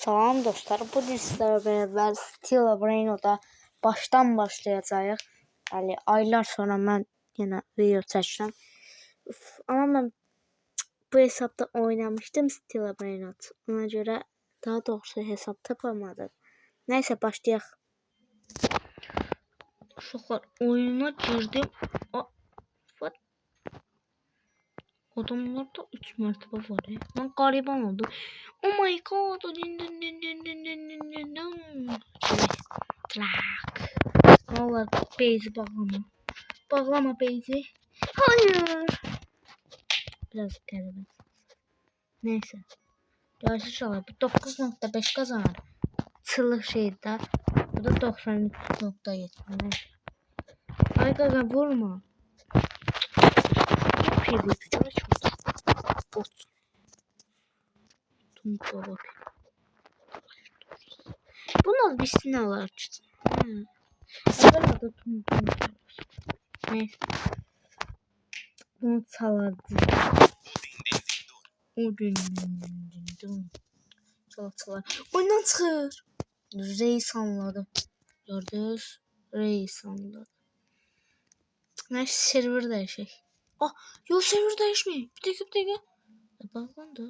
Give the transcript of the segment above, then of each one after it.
Salam dostlar, bu sizlərlə beraber Steel Braino'da baştan başlayacağıq. Yani aylar sonra mən yine video çəkirəm. Ama mən bu hesabda oynamışdım Steel Braino. Ona göre daha doğrusu hesab tapamadım. Neyse başlayaq. Uşaqlar oyuna girdim. Adamlarda 3 mertebe var ya. Ben gariban oldum. Oh my god. Trak. Allah base'i bağlama. Bağlama base'i. Hayır. Biraz qəribə. Neyse. Yarışı çalar. Bu 9.5 kazanır. Çılıq şeydə. Bu da 93.7. Ay qaqa vurma. PvP çok. Bot. Tumpa bak. Bunlar bir sinirler açtı. Evet da tumpa. Neyse. Bunu çalardı. O gün. Çalar. Oyundan çıxır. Reis anladı. Gördünüz. Reis anladı. Neyse server değişik. Ah, yok server değişmiyor. Bir dakika. Bakın da.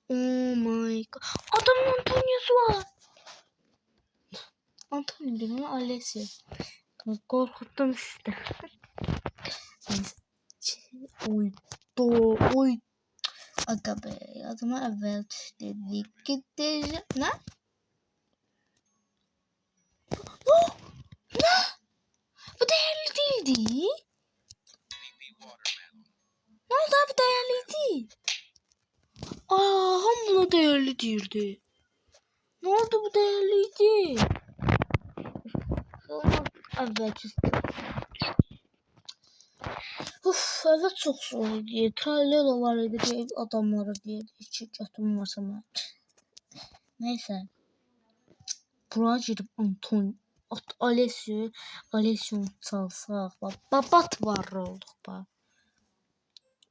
Oh my god. Adamın Antonia'sı var. Antonio değil mi? Alessia. Korkuttum işte. Oy. Oy. Aga be. Adıma evvel dedik. Gideceğim. Ne? Oh! Ne? Bu değerli değildi. Ne oldu abi değerliydi? Aa, hamla değerli değildi. Ne oldu bu değerliydi? Evet. Uf, evet çok zor diye. Trallela var idi diye adamlara diye. Şirketim varsa mən. Neyse. Buraya girip Alessio çalsaq. Babat var olduq ba.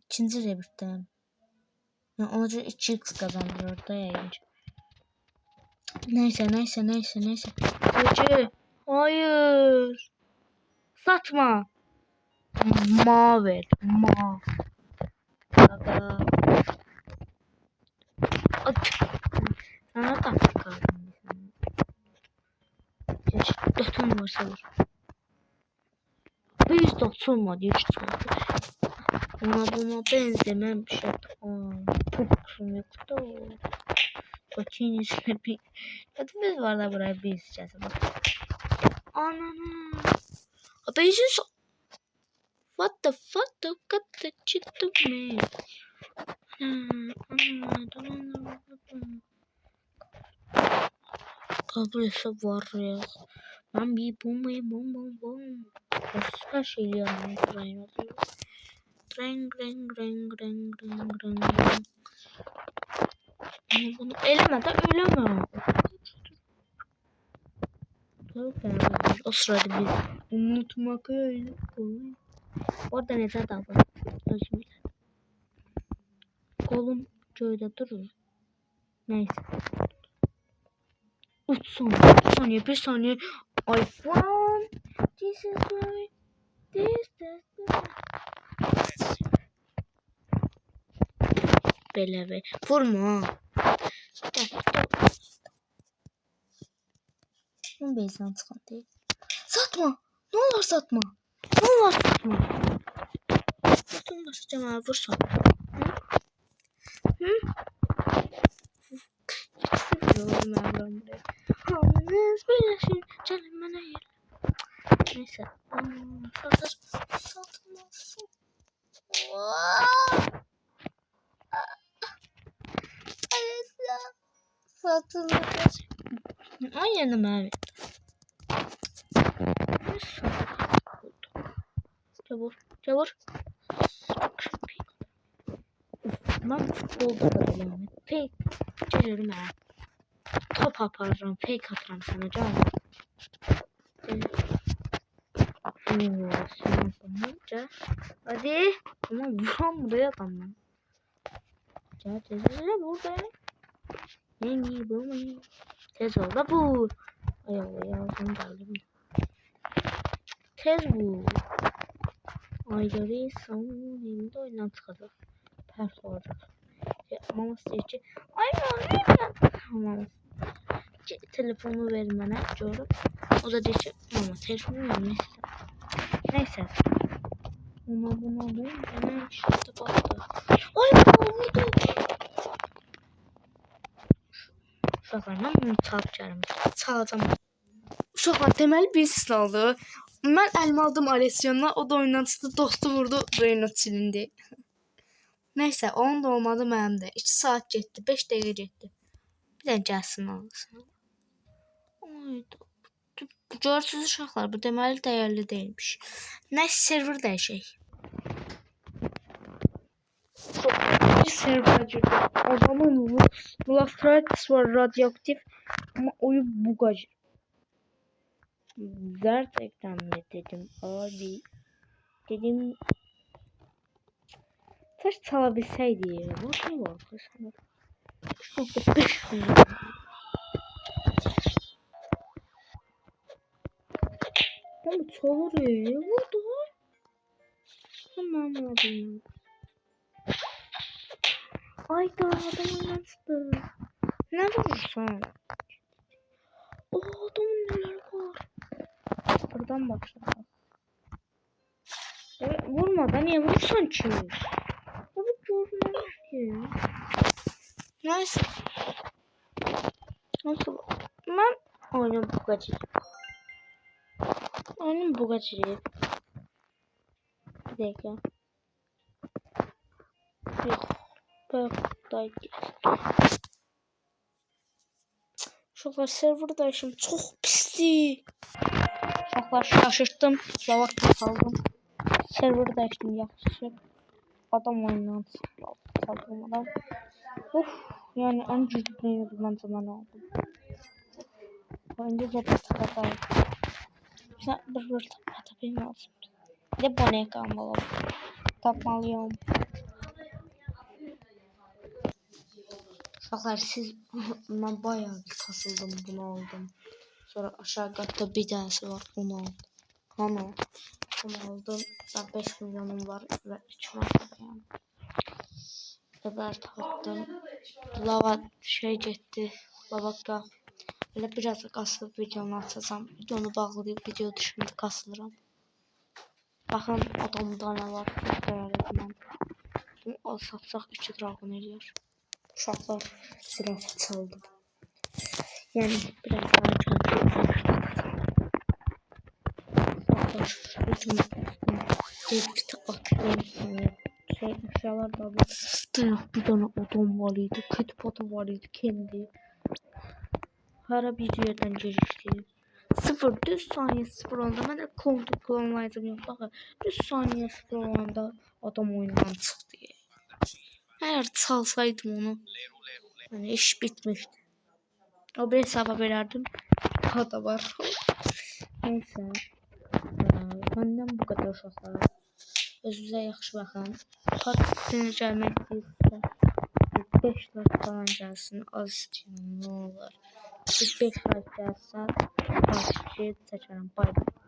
İkinci rebirtdən. Yani ona göre 2x kazandırır da yayın. Neyse. Hacı. Hayır. Satma. Ma ver. Ma. Gaga. Sana taktik kaldım. Geç. Dotun varsa vur. Biz dotulma diye çıkıyordu. Ona buna benzemem bir şey. Çok yoktu. Bakın işte bir. Biz var da buraya bir isteyeceğiz. Ananı. Abeyiz. What the fuck? Tokat çıktı mı? Kabresi var ya. Ben bir bom. Her şey yani. Reng. Bunu elemeden ölemiyorum. O sırada biz unutmak öyle kolay. Orada ne zaten var? Özür. Kolum şöyle durur. Neyse. 3 saniye, 1 saniye. I found this is why this. Beleve. Vurma. Bu bezden çıkan değil. Satma. Ne olur satma. Tutun başlayacağım abi vursan. Hı? Yolum ben buraya. Hamınız birleşin. Canım bana yer. Neyse. Satmasın. Satılacak. Aynen abi. Çabuk. Ben futbolda da yani. Fake çevirim ha. Top yaparım, fake atarım sana canım. Hadi. Ama vuran buraya adamlar. Gel burada. Ne bu mu? Tez ol da bu. Ay Allah yazdım geldim. Tez bu. Ayları sonunda oyundan çıkacak. Pert olacak. Mama seçi. Ay mama. Telefonu ver bana diyorum. O da diyor ki mama telefonu vermek istedim. Neyse. Buna hemen şurada baktı. Ay vurdu. Uşaqlar mən bunu çalacağım. Uşaqlar deməli birisi oldu. Mən əlimə aldım Alession'la, o da oyundan çıxdı, dostu vurdu, oyunu silindi. Neyse, onun da olmadı mənim də. 2 saat getdi, 5 dəqiqə getdi. Bir də gəlsin alsın. Görürsünüz uşaqlar, bu deməli dəyərli deyilmiş. Nəysə server dəyişək. Bir serverə girdim. Adamın Lustratis var, radioaktif ama oyun bugacı. Gerçekten mi dedim abi. Dedim taş çalabilseydi ya. Bu şey var sanırım. 3.5 milyon. Ama çalır ya. Vurdu. Tamam abi. Ayda adamın nasıl? Ne vurursan? O adamın neler var? Buradan başlayalım. Vurmadan niye vurursan ki? Abi görmüyor ki. Neyse. Nasıl? Ben oyunu bu kaçırayım. Bir dakika. Yok. Buradaydı. Uşaqlar serverda işim çok pisli. Uşaqlar şaşırttım. Lavak saldım. Serverda işim yaxşı. Adam oyundan saldım adam. Yani en ciddi yüzünden zaman aldım. Önce de patladı. Sen bir tapayım lazım. Bir de boneye kalmalım. Tapmalıyım. Uşaqlar siz ben bayağı bir kasıldım, bunu aldım. Sonra aşağı katta bir tanesi var, bunu aldım. Bunu aldım. Ben 5 milyonum var ve 3 var yani. Eber taktım. Lava şey gitti. Lavakka. Böyle biraz kasılıp videonu atacağım. Videonu bağlayıp video dışında kasılıram. Bakın adamda ne var. Bunu alsatsak 2 dragon ediyor. Uşaqlar zirafət çaldım. Yani biraz daha kendimi şey aşağılarda bir tane adam var idi. Kötü patı var idi kendi. Hara bir yerden gelişti. 0 düz saniye 0 olanda ben de klonlayacağım yok. Bakın düz saniye 0 olanda adam oyundan çıktı. Eğer çalsaydım onu yani iş bitmişti. O bir hesaba verirdim. Daha da var. Neyse. Benden bu kadar uşaqlar. Özünüzə yaxşı baxın. Partisininə gəlmək istəyirsə 5 like falan gəlsin. Az istəyirəm, nə olar. 5 like gəlsə partisi çəkərəm. Bay bay.